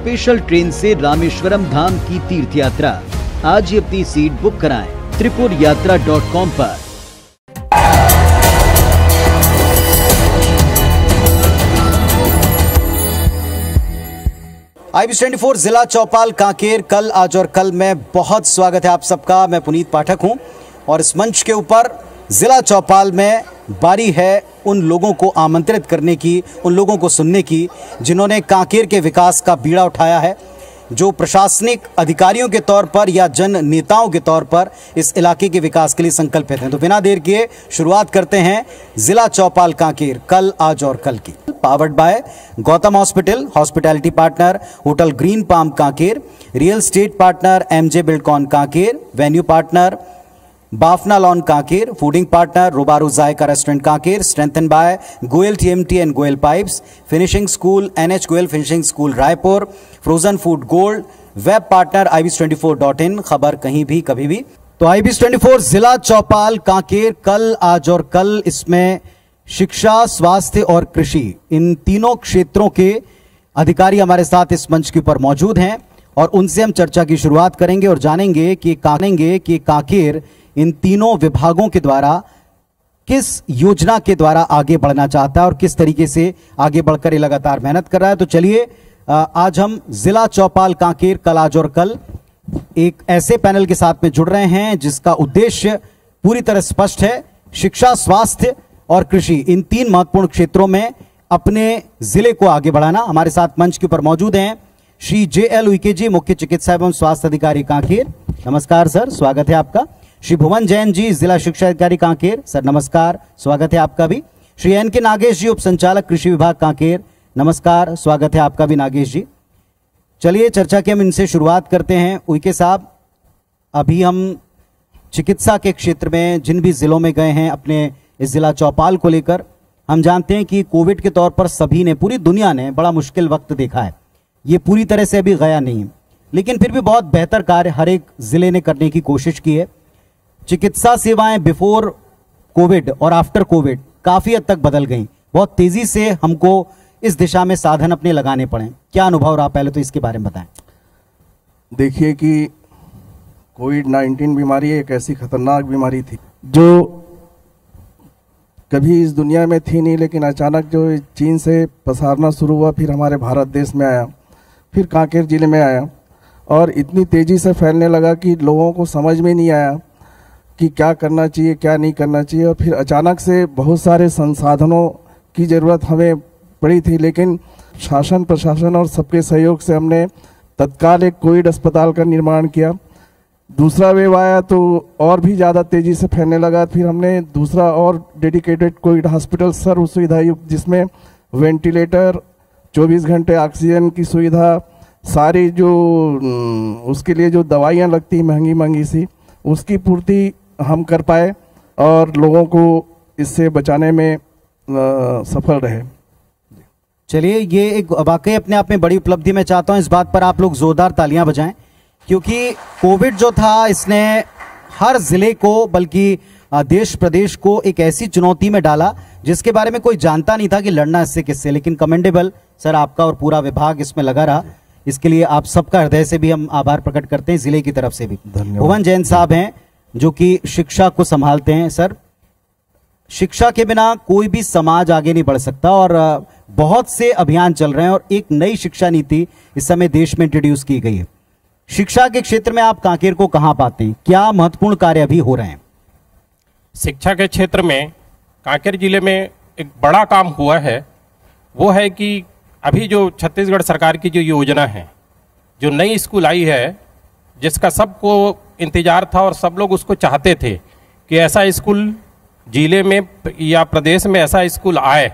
Special train से रामेश्वरम धाम की तीर्थ यात्रा। आज ही अपनी सीट बुक कराएं tripurayatra.com पर। IBC24 जिला चौपाल कांकेर कल आज और कल में बहुत स्वागत है आप सबका। मैं पुनीत पाठक हूं और इस मंच के ऊपर जिला चौपाल में बारी है उन लोगों को आमंत्रित करने की, उन लोगों को सुनने की जिन्होंने कांकेर के विकास का बीड़ा उठाया है, जो प्रशासनिक अधिकारियों के तौर पर या जन नेताओं के तौर पर इस इलाके के विकास के लिए संकल्पित हैं। तो बिना देर किए शुरुआत करते हैं जिला चौपाल कांकेर कल आज और कल की। Powered by Gautam hospital, hospitality partner hotel green palm Kanker, real estate partner MJ Buildcon Kanker, venue partner Bafna lawn Kanker, fooding partner Rubaru Zaika restaurant Kanker, strengthen by Goyal TMT and Goyal pipes, finishing school NH Goyal finishing school Raipur, frozen food gold, web partner IBC24.in, खबर कहीं भी कभी भी। तो IBC24 जिला चौपाल कांकेर कल आज और कल, इसमें शिक्षा, स्वास्थ्य और कृषि, इन तीनों क्षेत्रों के अधिकारी हमारे साथ इस मंच के ऊपर मौजूद हैं और उनसे हम चर्चा की शुरुआत करेंगे और जानेंगे कि कांकेर इन तीनों विभागों के द्वारा किस योजना के द्वारा आगे बढ़ना चाहता है और किस तरीके से आगे बढ़कर ये लगातार मेहनत कर रहा है। तो चलिए आज हम जिला चौपाल कांकेर कल आज और कल एक ऐसे पैनल के साथ में जुड़ रहे हैं जिसका उद्देश्य पूरी तरह स्पष्ट है। शिक्षा, स्वास्थ्य और कृषि, इन तीन महत्वपूर्ण क्षेत्रों में अपने जिले को आगे बढ़ाना। हमारे साथ मंच के ऊपर मौजूद हैं श्री JL उइके जी, मुख्य चिकित्सा एवं स्वास्थ्य अधिकारी कांकेर। नमस्कार सर, स्वागत है आपका। श्री भुवन जैन जी, जिला शिक्षा अधिकारी कांकेर। सर नमस्कार, स्वागत है आपका भी। श्री NK नागेश जी, उप संचालक कृषि विभाग कांकेर। नमस्कार, स्वागत है आपका भी नागेश जी। चलिए चर्चा की हम इनसे शुरुआत करते हैं। उइके साहब, अभी हम चिकित्सा के क्षेत्र में जिन भी जिलों में गए हैं अपने इस जिला चौपाल को लेकर, हम जानते हैं कि कोविड के तौर पर सभी ने, पूरी दुनिया ने बड़ा मुश्किल वक्त देखा है। ये पूरी तरह से अभी गया नहीं है, लेकिन फिर भी बहुत बेहतर कार्य हर एक जिले ने करने की कोशिश की है। चिकित्सा सेवाएं बिफोर कोविड और आफ्टर कोविड काफी हद तक बदल गई। बहुत तेजी से हमको इस दिशा में साधन अपने लगाने पड़े। क्या अनुभव रहा, पहले तो इसके बारे में बताएं। देखिए कि कोविड-19 बीमारी एक ऐसी खतरनाक बीमारी थी जो कभी इस दुनिया में थी नहीं, लेकिन अचानक जो चीन से पसारना शुरू हुआ, फिर हमारे भारत देश में आया, फिर कांकेर जिले में आया और इतनी तेजी से फैलने लगा कि लोगों को समझ में नहीं आया कि क्या करना चाहिए, क्या नहीं करना चाहिए। और फिर अचानक से बहुत सारे संसाधनों की ज़रूरत हमें पड़ी थी, लेकिन शासन, प्रशासन और सबके सहयोग से हमने तत्काल एक कोविड अस्पताल का निर्माण किया। दूसरा वेव आया तो और भी ज़्यादा तेज़ी से फैलने लगा, फिर हमने दूसरा और डेडिकेटेड कोविड हॉस्पिटल सर्व सुविधा युक्त, जिसमें वेंटिलेटर, 24 घंटे ऑक्सीजन की सुविधा, सारी जो उसके लिए जो दवाइयाँ लगती महंगी महंगी सी, उसकी पूर्ति हम कर पाए और लोगों को इससे बचाने में सफल रहे। चलिए, ये एक वाकई अपने आप में बड़ी उपलब्धि। मैं चाहता हूं इस बात पर आप लोग जोरदार तालियां बजाएं, क्योंकि कोविड जो था इसने हर जिले को, बल्कि देश प्रदेश को एक ऐसी चुनौती में डाला जिसके बारे में कोई जानता नहीं था कि लड़ना इससे किससे। लेकिन कमेंडेबल सर, आपका और पूरा विभाग इसमें लगा रहा। इसके लिए आप सबका हृदय से भी हम आभार प्रकट करते हैं, जिले की तरफ से भी। भुवन जैन साहब हैं जो कि शिक्षा को संभालते हैं। सर, शिक्षा के बिना कोई भी समाज आगे नहीं बढ़ सकता और बहुत से अभियान चल रहे हैं और एक नई शिक्षा नीति इस समय देश में इंट्रोड्यूस की गई है। शिक्षा के क्षेत्र में आप कांकेर को कहां पाते हैं? क्या महत्वपूर्ण कार्य अभी हो रहे हैं? शिक्षा के क्षेत्र में कांकेर जिले में एक बड़ा काम हुआ है, वो है कि अभी जो छत्तीसगढ़ सरकार की जो योजना है, जो नई स्कूल आई है, जिसका सबको इंतजार था और सब लोग उसको चाहते थे कि ऐसा स्कूल जिले में या प्रदेश में ऐसा स्कूल आए,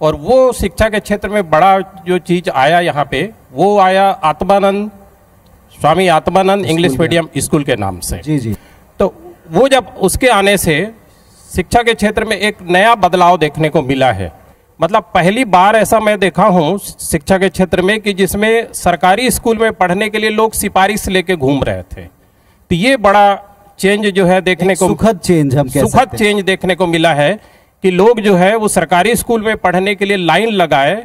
और वो शिक्षा के क्षेत्र में बड़ा जो चीज़ आया यहाँ पे, वो आया Atmanand, Swami Atmanand English medium school के नाम से। जी जी। तो वो जब उसके आने से शिक्षा के क्षेत्र में एक नया बदलाव देखने को मिला है। मतलब पहली बार ऐसा मैं देखा हूँ शिक्षा के क्षेत्र में कि जिसमें सरकारी स्कूल में पढ़ने के लिए लोग सिफारिश लेके घूम रहे थे। तो ये बड़ा चेंज जो है देखने को, सुखद चेंज, हम कह सकते हैं, सुखद चेंज देखने को मिला है कि लोग जो है वो सरकारी स्कूल में पढ़ने के लिए लाइन लगाए।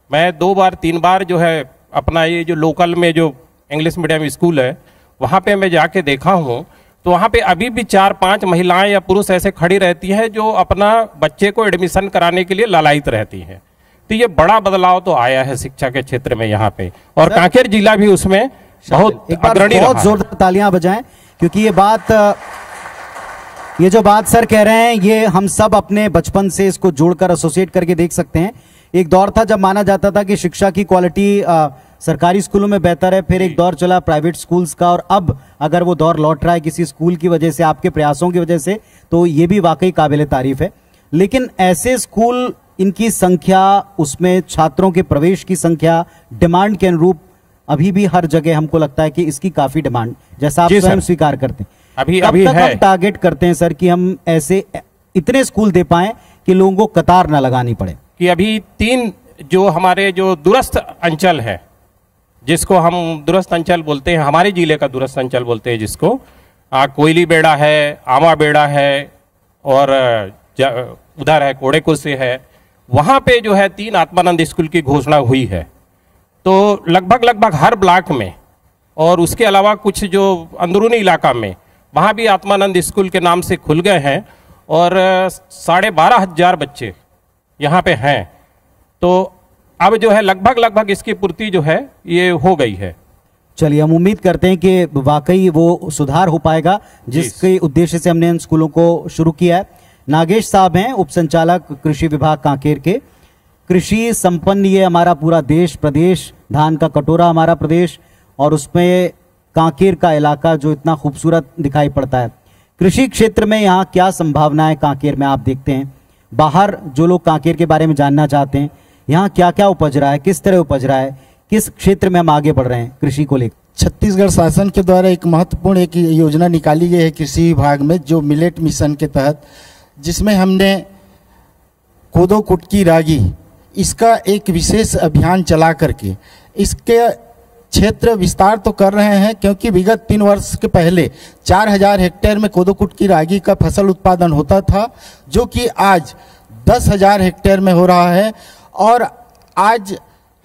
मैं 2 बार 3 बार जो है अपना ये जो लोकल में जो इंग्लिश मीडियम स्कूल है वहाँ पे मैं जाके देखा हूँ, तो वहाँ पे अभी भी 4-5 महिलाएं या पुरुष ऐसे खड़ी रहती हैं जो अपना बच्चे को एडमिशन कराने के लिए लालायित रहती हैं। तो ये बड़ा बदलाव तो आया है शिक्षा के क्षेत्र में यहाँ पे, और कांकेर जिला भी उसमें बहुत अग्रणी रहा है। बहुत जोरदार तालियां बजाएं, क्योंकि ये जो बात सर कह रहे हैं ये हम सब अपने बचपन से इसको जोड़कर एसोसिएट करके देख सकते हैं। एक दौर था जब माना जाता था कि शिक्षा की क्वालिटी सरकारी स्कूलों में बेहतर है, फिर एक दौर चला प्राइवेट स्कूल्स का, और अब अगर वो दौर लौट रहा है किसी स्कूल की वजह से, आपके प्रयासों की वजह से, तो ये भी वाकई काबिल तारीफ है। लेकिन ऐसे स्कूल, इनकी संख्या, उसमें छात्रों के प्रवेश की संख्या डिमांड के अनुरूप अभी भी हर जगह हमको लगता है कि इसकी काफी डिमांड, जैसा आप स्वयं स्वीकार करते हैं, अभी तक है। हम टारगेट करते हैं सर कि हम ऐसे इतने स्कूल दे पाएं कि लोगों को कतार ना लगानी पड़े। कि अभी 3 जो हमारे जो दूरस्थ अंचल है, जिसको हम दूरस्थ अंचल बोलते हैं, हमारे जिले का दूरस्थ अंचल बोलते हैं जिसको, कोयली बेड़ा है, आमा बेड़ा है, और उधर है कोड़ेकुर से है, वहाँ पे जो है 3 आत्मानंद स्कूल की घोषणा हुई है। तो लगभग हर ब्लॉक में, और उसके अलावा कुछ जो अंदरूनी इलाका में, वहाँ भी आत्मानंद स्कूल के नाम से खुल गए हैं, और 12,500 बच्चे यहाँ पे हैं। तो अब जो है लगभग इसकी पूर्ति जो है ये हो गई है। चलिए, हम उम्मीद करते हैं कि वाकई वो सुधार हो पाएगा जिसके उद्देश्य से हमने इन स्कूलों को शुरू किया है। नागेश साहब हैं उप संचालक कृषि विभाग कांकेर के। कृषि संपन्न ये हमारा पूरा देश, प्रदेश, धान का कटोरा हमारा प्रदेश, और उसमें कांकेर का इलाका जो इतना खूबसूरत दिखाई पड़ता है। कृषि क्षेत्र में यहाँ क्या संभावनाएं कांकेर में आप देखते हैं? बाहर जो लोग कांकेर के बारे में जानना चाहते हैं, यहाँ क्या क्या उपज रहा है, किस तरह उपज रहा है, किस क्षेत्र में हम आगे बढ़ रहे हैं कृषि को लेकर? छत्तीसगढ़ शासन के द्वारा एक महत्वपूर्ण एक योजना निकाली गई है कृषि विभाग में, जो मिलेट मिशन के तहत, जिसमें हमने कोदो, कुटकी, रागी, इसका एक विशेष अभियान चला करके इसके क्षेत्र विस्तार तो कर रहे हैं, क्योंकि विगत 3 वर्ष के पहले 4,000 हेक्टेयर में कोदो, कुटकी, रागी का फसल उत्पादन होता था, जो कि आज 10,000 हेक्टेयर में हो रहा है। और आज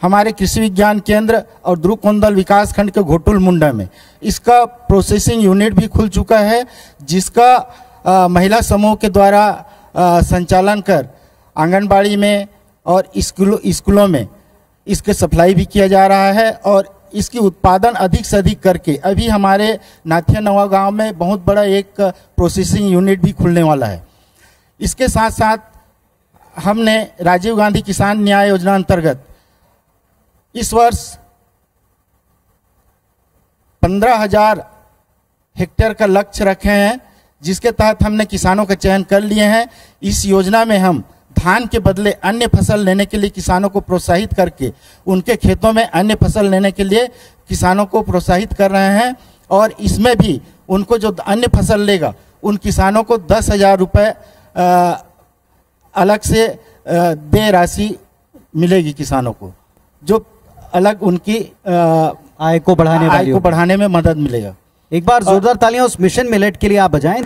हमारे कृषि विज्ञान केंद्र और ध्रुवकोंदल विकास खंड के घोटुल मुंडा में इसका प्रोसेसिंग यूनिट भी खुल चुका है, जिसका महिला समूह के द्वारा संचालन कर आंगनबाड़ी में और स्कूलों में इसके सप्लाई भी किया जा रहा है। और इसकी उत्पादन अधिक से अधिक करके अभी हमारे नाथिया नवा गांव में बहुत बड़ा एक प्रोसेसिंग यूनिट भी खुलने वाला है। इसके साथ साथ हमने राजीव गांधी किसान न्याय योजना अंतर्गत इस वर्ष 15,000 हेक्टेयर का लक्ष्य रखे हैं, जिसके तहत हमने किसानों का चयन कर लिए हैं। इस योजना में हम धान के बदले अन्य फसल लेने के लिए किसानों को प्रोत्साहित करके उनके खेतों में अन्य फसल लेने के लिए किसानों को प्रोत्साहित कर रहे हैं। और इसमें भी उनको जो अन्य फसल लेगा उन किसानों को 10,000 रुपये अलग से देय राशि मिलेगी किसानों को, जो अलग उनकी आय को बढ़ाने में मदद मिलेगा। एक बार जोरदार तालियां उस मिशन मिलेट के लिए आप बजाएं।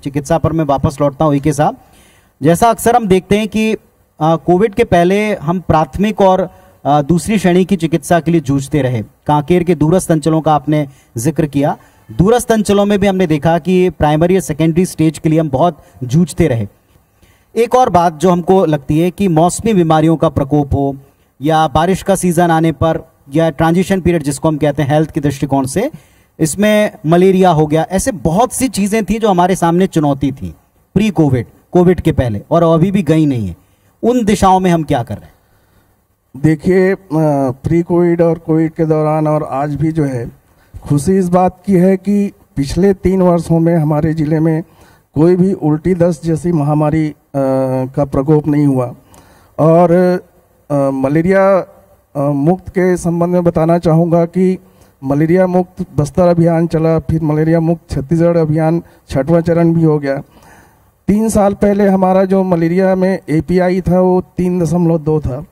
चिकित्सा पर मैं वापस लौटता हूं के साथ। जैसा अक्सर हम देखते हैं कि कोविड के पहले हम प्राथमिक और दूसरी श्रेणी की चिकित्सा के लिए जूझते रहे। कांकेर के दूरस्थ अंचलों का आपने जिक्र किया, दूरस्थ अंचलों में भी हमने देखा कि प्राइमरी या सेकेंडरी स्टेज के लिए हम बहुत जूझते रहे। एक और बात जो हमको लगती है कि मौसमी बीमारियों का प्रकोप हो, या बारिश का सीजन आने पर, या ट्रांजिशन पीरियड जिसको हम कहते हैं हेल्थ के दृष्टिकोण से, इसमें मलेरिया हो गया, ऐसे बहुत सी चीजें थी जो हमारे सामने चुनौती थी प्री कोविड, कोविड के पहले, और अभी भी गई नहीं है। उन दिशाओं में हम क्या कर रहे हैं? देखिए, प्री कोविड और कोविड के दौरान और आज भी जो है, खुशी इस बात की है कि पिछले 3 वर्षों में हमारे ज़िले में कोई भी उल्टी दस्त जैसी महामारी का प्रकोप नहीं हुआ। और मलेरिया मुक्त के संबंध में बताना चाहूँगा कि मलेरिया मुक्त बस्तर अभियान चला, फिर मलेरिया मुक्त छत्तीसगढ़ अभियान 6वां चरण भी हो गया। 3 साल पहले हमारा जो मलेरिया में API था वो 3.2 था,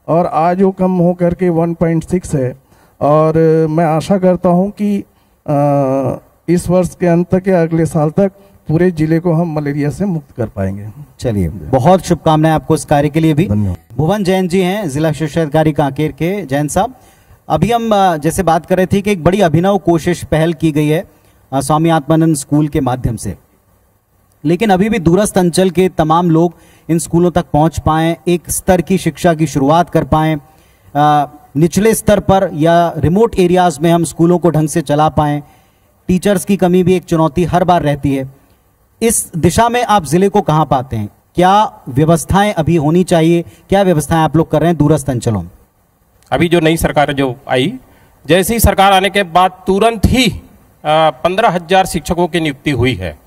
और आज वो कम हो करके 1.6 है। और मैं आशा करता हूं कि इस वर्ष के अंत तक या अगले साल तक पूरे जिले को हम मलेरिया से मुक्त कर पाएंगे। चलिए, बहुत शुभकामनाएं आपको इस कार्य के लिए भी। धन्यवाद। भुवन जैन जी हैं, जिला शिक्षा अधिकारी कांकेर के। जैन साहब, अभी हम जैसे बात कर रहे थे कि एक बड़ी अभिनव कोशिश पहल की गई है स्वामी आत्मानंद स्कूल के माध्यम से, लेकिन अभी भी दूरस्थ अंचल के तमाम लोग इन स्कूलों तक पहुंच पाएं, एक स्तर की शिक्षा की शुरुआत कर पाएं, निचले स्तर पर या रिमोट एरियाज में हम स्कूलों को ढंग से चला पाएं। टीचर्स की कमी भी एक चुनौती हर बार रहती है। इस दिशा में आप जिले को कहां पाते हैं? क्या व्यवस्थाएं अभी होनी चाहिए? क्या व्यवस्थाएं आप लोग कर रहे हैं दूरस्थ अंचलों में? अभी जो नई सरकार जो आई, जैसे ही सरकार आने के बाद तुरंत ही 15,000 शिक्षकों की नियुक्ति हुई है।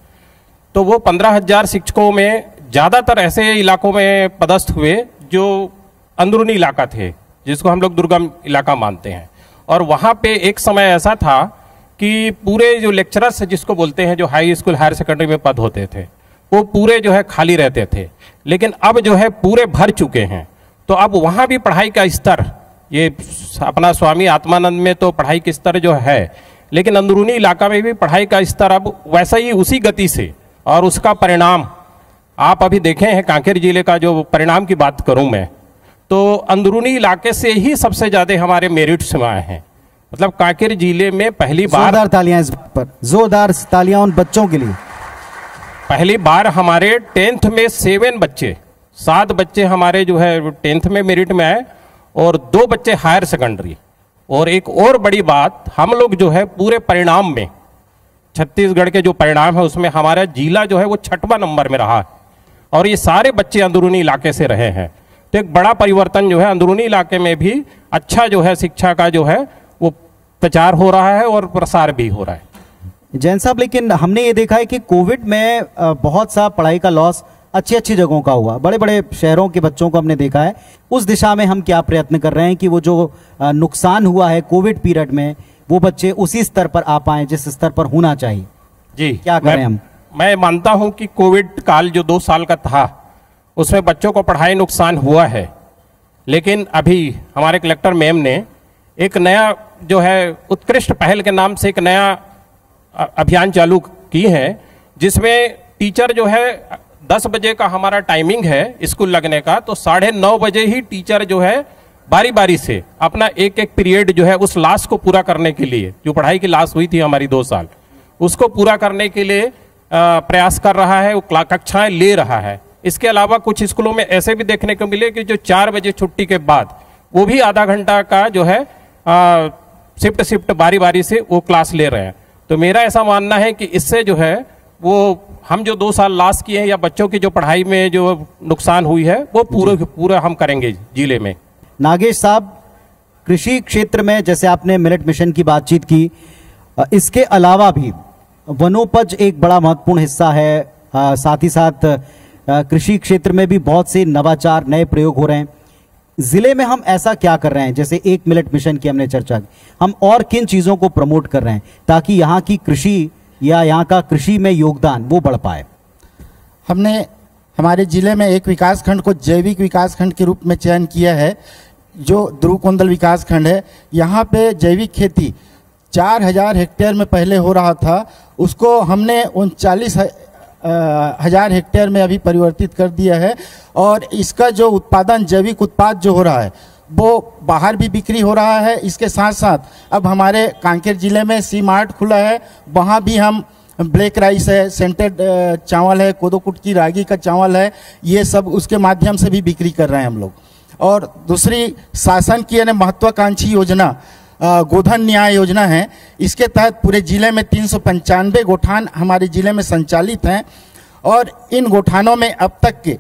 तो वो 15,000 शिक्षकों में ज़्यादातर ऐसे इलाकों में पदस्थ हुए जो अंदरूनी इलाका थे, जिसको हम लोग दुर्गम इलाका मानते हैं। और वहाँ पे एक समय ऐसा था कि पूरे जो लेक्चरर्स जिसको बोलते हैं, जो हाई स्कूल हायर सेकेंडरी में पद होते थे, वो पूरे जो है खाली रहते थे। लेकिन अब जो है पूरे भर चुके हैं। तो अब वहाँ भी पढ़ाई का स्तर, ये अपना स्वामी आत्मानंद में तो पढ़ाई का स्तर जो है, लेकिन अंदरूनी इलाका में भी पढ़ाई का स्तर अब वैसा ही उसी गति से, और उसका परिणाम आप अभी देखे हैं। कांकेर जिले का जो परिणाम की बात करूं मैं, तो अंदरूनी इलाके से ही सबसे ज़्यादा हमारे मेरिट्स में आए हैं। मतलब कांकेर जिले में पहली बार, जोरदार तालियां इस बात पर, जोरदार तालियां उन बच्चों के लिए। पहली बार हमारे 10th में 7 बच्चे हमारे जो है 10th में मेरिट में आए, और 2 बच्चे हायर सेकेंडरी। और एक और बड़ी बात, हम लोग जो है पूरे परिणाम में, छत्तीसगढ़ के जो परिणाम है उसमें हमारा जिला जो है वो 6वां नंबर में रहा है, और ये सारे बच्चे अंदरूनी इलाके से रहे हैं। तो एक बड़ा परिवर्तन जो है अंदरूनी इलाके में भी अच्छा जो है शिक्षा का जो है वो प्रचार हो रहा है और प्रसार भी हो रहा है। जैन साहब, लेकिन हमने ये देखा है कि कोविड में बहुत सा पढ़ाई का लॉस अच्छी जगहों का हुआ, बड़े बड़े शहरों के बच्चों को हमने देखा है। उस दिशा में हम क्या प्रयत्न कर रहे हैं कि वो जो नुकसान हुआ है कोविड पीरियड में, वो बच्चे उसी स्तर पर आ पाएं जिस स्तर पर होना चाहिए? जी, क्या करें हम? मैं मानता हूं कि कोविड काल जो 2 साल का था, उसमें बच्चों को पढ़ाई नुकसान हुआ है। लेकिन अभी हमारे कलेक्टर मैम ने एक नया जो है उत्कृष्ट पहल के नाम से एक नया अभियान चालू की है, जिसमें टीचर जो है 10 बजे का हमारा टाइमिंग है स्कूल लगने का, तो 9:30 बजे ही टीचर जो है बारी बारी से अपना एक पीरियड जो है उस लाश को पूरा करने के लिए, जो पढ़ाई की लाश हुई थी हमारी 2 साल, उसको पूरा करने के लिए प्रयास कर रहा है, वो कक्षाएं ले रहा है। इसके अलावा कुछ स्कूलों में ऐसे भी देखने को मिले कि जो 4 बजे छुट्टी के बाद वो भी आधा घंटा का जो है शिफ्ट बारी बारी से वो क्लास ले रहे हैं। तो मेरा ऐसा मानना है कि इससे जो है वो हम जो 2 साल लास्ट किए हैं या बच्चों की जो पढ़ाई में जो नुकसान हुई है वो पूरा हम करेंगे जिले में। नागेश साहब, कृषि क्षेत्र में जैसे आपने मिलेट मिशन की बातचीत की, इसके अलावा भी वनोपज एक बड़ा महत्वपूर्ण हिस्सा है, साथ ही साथ कृषि क्षेत्र में भी बहुत से नवाचार नए प्रयोग हो रहे हैं। जिले में हम ऐसा क्या कर रहे हैं? जैसे एक मिलेट मिशन की हमने चर्चा की, हम और किन चीज़ों को प्रमोट कर रहे हैं ताकि यहाँ की कृषि या यहाँ का कृषि में योगदान वो बढ़ पाए? हमने हमारे जिले में एक विकास खंड को जैविक विकास खंड के रूप में चयन किया है, जो ध्रुवकोंदल विकास खंड है। यहाँ पे जैविक खेती 4,000 हेक्टेयर में पहले हो रहा था, उसको हमने 39,000 हेक्टेयर में अभी परिवर्तित कर दिया है। और इसका जो उत्पादन, जैविक उत्पाद जो हो रहा है, वो बाहर भी बिक्री हो रहा है। इसके साथ साथ अब हमारे कांकेर जिले में सी मार्ट खुला है, वहाँ भी हम ब्लैक राइस है, सेंटेड चावल है, कोदो कुटकी रागी का चावल है, ये सब उसके माध्यम से भी बिक्री कर रहे हैं हम लोग। और दूसरी शासन की यानी महत्वाकांक्षी योजना गोधन न्याय योजना है, इसके तहत पूरे जिले में 395 गोठान हमारे जिले में संचालित हैं। और इन गोठानों में अब तक के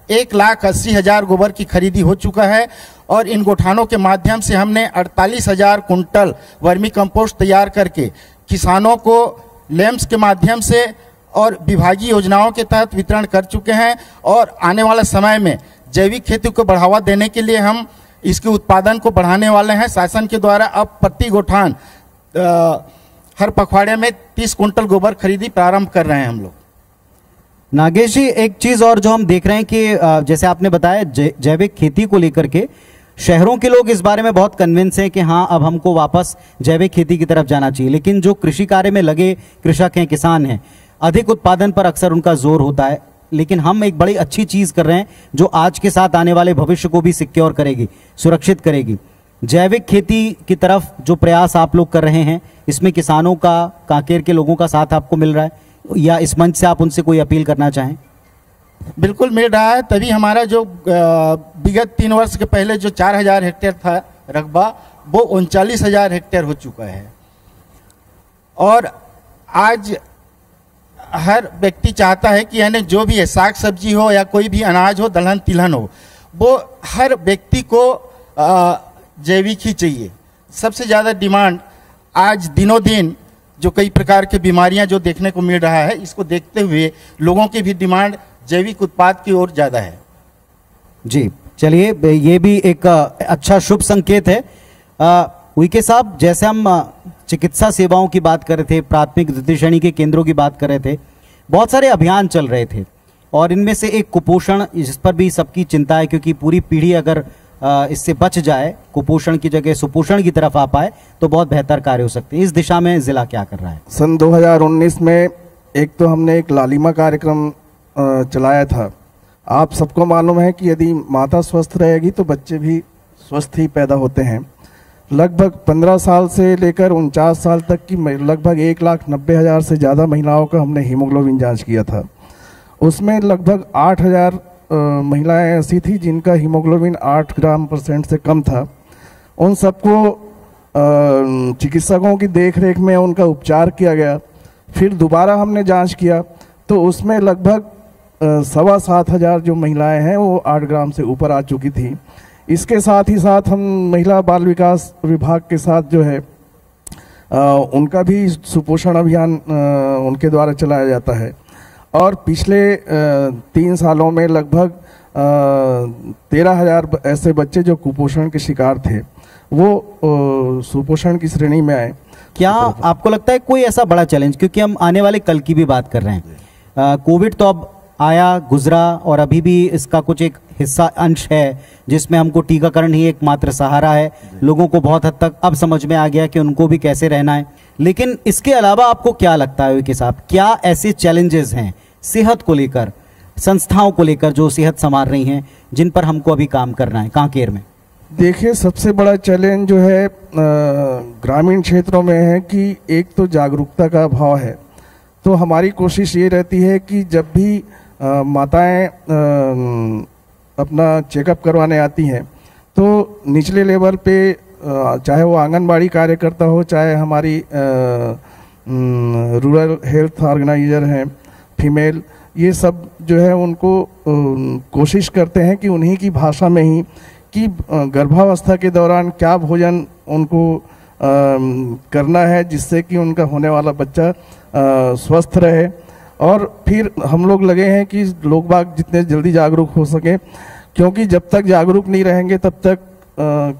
1,80,000 गोबर की खरीदी हो चुका है। और इन गोठानों के माध्यम से हमने 48,000 कुंटल वर्मी कंपोस्ट तैयार करके किसानों को लैंप्स के माध्यम से और विभागीय योजनाओं के तहत वितरण कर चुके हैं। और आने वाले समय में जैविक खेती को बढ़ावा देने के लिए हम इसके उत्पादन को बढ़ाने वाले हैं। शासन के द्वारा अब प्रति गोठान हर पखवाड़े में 30 कुंटल गोबर खरीदी प्रारंभ कर रहे हैं हम लोग। नागेश जी, एक चीज़ और जो हम देख रहे हैं कि जैसे आपने बताया जैविक खेती को लेकर के शहरों के लोग इस बारे में बहुत कन्विंस हैं कि हाँ, अब हमको वापस जैविक खेती की तरफ जाना चाहिए। लेकिन जो कृषि कार्य में लगे कृषक हैं, किसान हैं, अधिक उत्पादन पर अक्सर उनका जोर होता है। लेकिन हम एक बड़ी अच्छी चीज़ कर रहे हैं जो आज के साथ आने वाले भविष्य को भी सिक्योर करेगी, सुरक्षित करेगी। जैविक खेती की तरफ जो प्रयास आप लोग कर रहे हैं, इसमें किसानों का, कांकेर के लोगों का साथ आपको मिल रहा है, या इस मंच से आप उनसे कोई अपील करना चाहें? बिल्कुल मिल रहा है, तभी हमारा जो विगत 3 वर्ष के पहले जो 4000 हेक्टेयर था रकबा, वो 39,000 हेक्टेयर हो चुका है। और आज हर व्यक्ति चाहता है कि यानी जो भी है, साग सब्जी हो या कोई भी अनाज हो, दलहन तिलहन हो, वो हर व्यक्ति को जैविक ही चाहिए। सबसे ज़्यादा डिमांड आज दिनों दिन जो कई प्रकार की बीमारियां जो देखने को मिल रहा है, इसको देखते हुए लोगों की भी डिमांड जैविक उत्पाद की ओर ज़्यादा है। जी, चलिए, ये भी एक अच्छा शुभ संकेत है। उइके साहब, जैसे हम चिकित्सा सेवाओं की बात कर रहे थे, प्राथमिक द्वितीय श्रेणी के केंद्रों की बात कर रहे थे, बहुत सारे अभियान चल रहे थे और इनमें से एक कुपोषण, जिस पर भी सबकी चिंता है, क्योंकि पूरी पीढ़ी अगर इससे बच जाए, कुपोषण की जगह सुपोषण की तरफ आ पाए, तो बहुत बेहतर कार्य हो सकते हैं। इस दिशा में जिला क्या कर रहा है? सन 2019 में एक तो हमने एक लालिमा कार्यक्रम चलाया था। आप सबको मालूम है कि यदि माता स्वस्थ रहेगी तो बच्चे भी स्वस्थ ही पैदा होते हैं। लगभग 15 साल से लेकर 49 साल तक की लगभग 1,90,000 से ज़्यादा महिलाओं का हमने हीमोग्लोबिन जांच किया था। उसमें लगभग 8,000 महिलाएं ऐसी थी जिनका हीमोग्लोबिन 8 ग्राम% से कम था। उन सबको चिकित्सकों की देखरेख में उनका उपचार किया गया। फिर दोबारा हमने जांच किया तो उसमें लगभग 7,500 जो महिलाएं हैं वो 8 ग्राम से ऊपर आ चुकी थी। इसके साथ ही साथ हम महिला बाल विकास विभाग के साथ जो है उनका भी सुपोषण अभियान उनके द्वारा चलाया जाता है। और पिछले 3 सालों में लगभग 13,000 ऐसे बच्चे जो कुपोषण के शिकार थे वो सुपोषण की श्रेणी में आए। क्या आपको लगता है कोई ऐसा बड़ा चैलेंज, क्योंकि हम आने वाले कल की भी बात कर रहे हैं, कोविड तो अब आया गुजरा और अभी भी इसका कुछ एक हिस्सा अंश है जिसमें हमको टीकाकरण ही एकमात्र सहारा है। लोगों को बहुत हद तक अब समझ में आ गया कि उनको भी कैसे रहना है। लेकिन इसके अलावा आपको क्या लगता है कि साहब, क्या ऐसे चैलेंजेस हैं सेहत को लेकर, संस्थाओं को लेकर जो सेहत संभाल रही हैं, जिन पर हमको अभी काम करना है कांकेर में? देखिए, सबसे बड़ा चैलेंज जो है ग्रामीण क्षेत्रों में है कि एक तो जागरूकता का अभाव है। तो हमारी कोशिश ये रहती है कि जब भी माताएं अपना चेकअप करवाने आती हैं तो निचले लेवल पे, चाहे वो आंगनबाड़ी कार्यकर्ता हो, चाहे हमारी रूरल हेल्थ ऑर्गेनाइजर हैं फीमेल, ये सब जो है उनको कोशिश करते हैं कि उन्हीं की भाषा में ही कि गर्भावस्था के दौरान क्या भोजन उनको करना है जिससे कि उनका होने वाला बच्चा स्वस्थ रहे। और फिर हम लोग लगे हैं कि लोग बाग जितने जल्दी जागरूक हो सके, क्योंकि जब तक जागरूक नहीं रहेंगे तब तक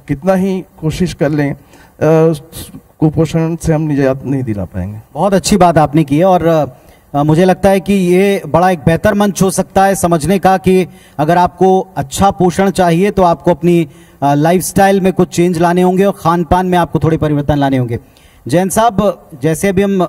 कितना ही कोशिश कर लें कुपोषण से हम निजात नहीं दिला पाएंगे। बहुत अच्छी बात आपने की है और मुझे लगता है कि ये बड़ा एक बेहतर मंच हो सकता है समझने का कि अगर आपको अच्छा पोषण चाहिए तो आपको अपनी लाइफस्टाइल में कुछ चेंज लाने होंगे और खान पान में आपको थोड़े परिवर्तन लाने होंगे। जैन साहब, जैसे अभी हम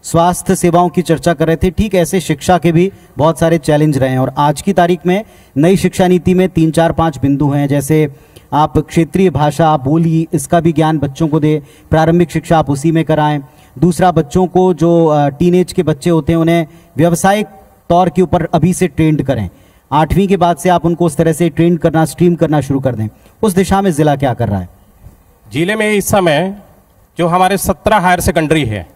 स्वास्थ्य सेवाओं की चर्चा कर रहे थे, ठीक ऐसे शिक्षा के भी बहुत सारे चैलेंज रहे हैं और आज की तारीख में नई शिक्षा नीति में 3, 4, 5 बिंदु हैं। जैसे आप क्षेत्रीय भाषा बोली, इसका भी ज्ञान बच्चों को दें, प्रारंभिक शिक्षा आप उसी में कराएं। दूसरा, बच्चों को जो टीनेज के बच्चे होते हैं उन्हें व्यावसायिक तौर के ऊपर अभी से ट्रेंड करें। 8वीं के बाद से आप उनको उस तरह से ट्रेंड करना, स्ट्रीम करना शुरू कर दें। उस दिशा में जिला क्या कर रहा है? जिले में इस समय जो हमारे 17 हायर सेकेंडरी है,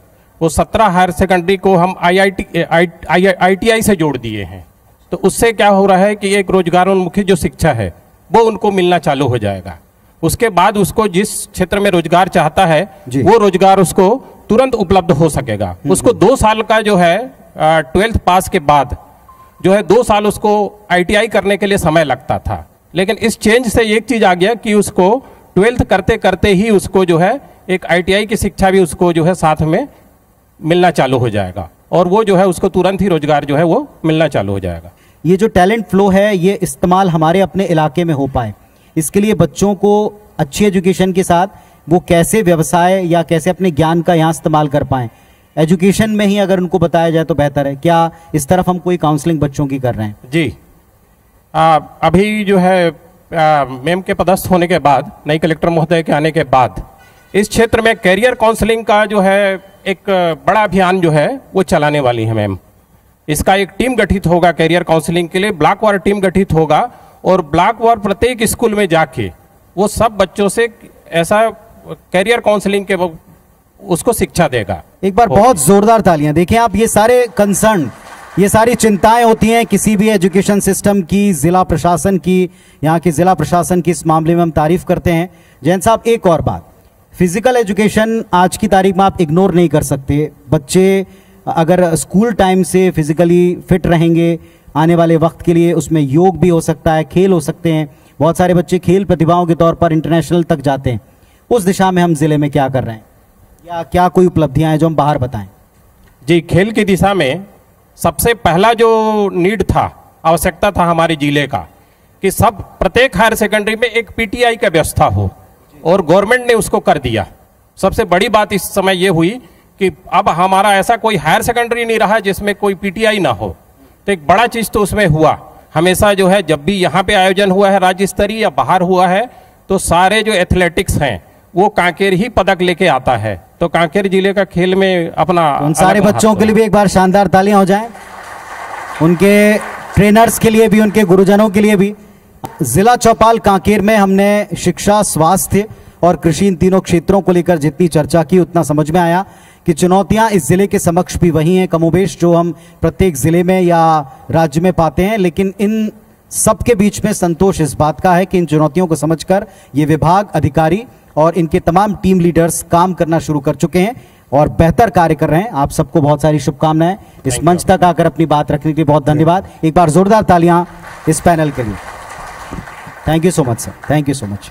वो 17 हायर सेकेंडरी को हम ITI से जोड़ दिए हैं। तो उससे क्या हो रहा है कि एक रोजगारोन्मुखी जो शिक्षा है वो उनको मिलना चालू हो जाएगा। उसके बाद उसको जिस क्षेत्र में रोजगार चाहता है वो रोजगार उसको तुरंत उपलब्ध हो सकेगा। उसको 2 साल का जो है 12th पास के बाद जो है 2 साल उसको ITI करने के लिए समय लगता था, लेकिन इस चेंज से एक चीज आ गया कि उसको 12th करते करते ही उसको जो है एक ITI की शिक्षा भी उसको जो है साथ में मिलना चालू हो जाएगा और वो जो है उसको तुरंत ही रोजगार जो है वो मिलना चालू हो जाएगा। ये जो टैलेंट फ्लो है ये इस्तेमाल हमारे अपने इलाके में हो पाए, इसके लिए बच्चों को अच्छी एजुकेशन के साथ वो कैसे व्यवसाय या कैसे अपने ज्ञान का यहाँ इस्तेमाल कर पाएं, एजुकेशन में ही अगर उनको बताया जाए तो बेहतर है? क्या इस तरफ हम कोई काउंसलिंग बच्चों की कर रहे हैं? जी, अभी जो है मैम के पदस्थ होने के बाद, नई कलेक्टर महोदय के आने के बाद, इस क्षेत्र में कैरियर काउंसलिंग का जो है एक बड़ा अभियान जो है वो चलाने वाली है मैम। इसका एक टीम गठित होगा कैरियर काउंसलिंग के लिए, ब्लॉक वार टीम गठित होगा और ब्लॉक वार प्रत्येक स्कूल में जाके वो सब बच्चों से ऐसा कैरियर काउंसलिंग के उसको शिक्षा देगा। एक बार बहुत जोरदार तालियां। देखें आप, ये सारे कंसर्न, ये सारी चिंताएं होती हैं किसी भी एजुकेशन सिस्टम की, जिला प्रशासन की, यहाँ की जिला प्रशासन की, इस मामले में हम तारीफ करते हैं। जैन साहब, एक और बात, फिजिकल एजुकेशन आज की तारीख में आप इग्नोर नहीं कर सकते। बच्चे अगर स्कूल टाइम से फिजिकली फिट रहेंगे आने वाले वक्त के लिए, उसमें योग भी हो सकता है, खेल हो सकते हैं। बहुत सारे बच्चे खेल प्रतिभाओं के तौर पर इंटरनेशनल तक जाते हैं। उस दिशा में हम जिले में क्या कर रहे हैं, या क्या कोई उपलब्धियां हैं जो हम बाहर बताएं? जी, खेल की दिशा में सबसे पहला जो नीड था, आवश्यकता था हमारे जिले का, कि सब प्रत्येक हायर सेकेंडरी में एक पीटीआई का व्यवस्था हो, और गवर्नमेंट ने उसको कर दिया। सबसे बड़ी बात इस समय ये हुई कि अब हमारा ऐसा कोई हायर सेकेंडरी नहीं रहा जिसमें कोई पीटीआई ना हो। तो एक बड़ा चीज तो उसमें हुआ। हमेशा जो है जब भी यहाँ पे आयोजन हुआ है राज्य स्तरीय या बाहर हुआ है, तो सारे जो एथलेटिक्स हैं वो कांकेर ही पदक लेके आता है। तो कांकेर जिले का खेल में अपना उन सारे बच्चों के लिए भी एक बार शानदार तालियां हो जाएं, उनके ट्रेनर्स के लिए भी, उनके गुरुजनों के लिए भी। जिला चौपाल कांकेर में हमने शिक्षा, स्वास्थ्य और कृषि, इन तीनों क्षेत्रों को लेकर जितनी चर्चा की उतना समझ में आया कि चुनौतियां इस जिले के समक्ष भी वही हैं कमोबेश जो हम प्रत्येक जिले में या राज्य में पाते हैं। लेकिन इन सबके बीच में संतोष इस बात का है कि इन चुनौतियों को समझकर ये विभाग, अधिकारी और इनके तमाम टीम लीडर्स काम करना शुरू कर चुके हैं और बेहतर कार्य कर रहे हैं। आप सबको बहुत सारी शुभकामनाएं। इस मंच तक आकर अपनी बात रखने के लिए बहुत धन्यवाद। एक बार जोरदार तालियां इस पैनल के लिए। Thank you so much sir, thank you so much.